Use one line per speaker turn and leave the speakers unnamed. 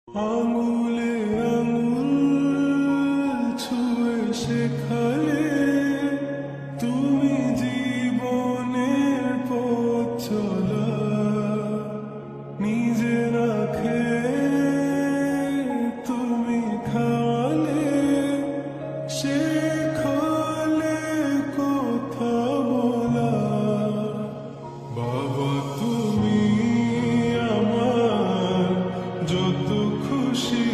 আঙুলে আঙুল ছুঁয়ে শেখালে তুমি জীবনের পথ চলা, নিজে না খেয়ে তুমি খাওয়ালে, শেখালে কথা বলা। বাবা তুমি আমার যত খুশি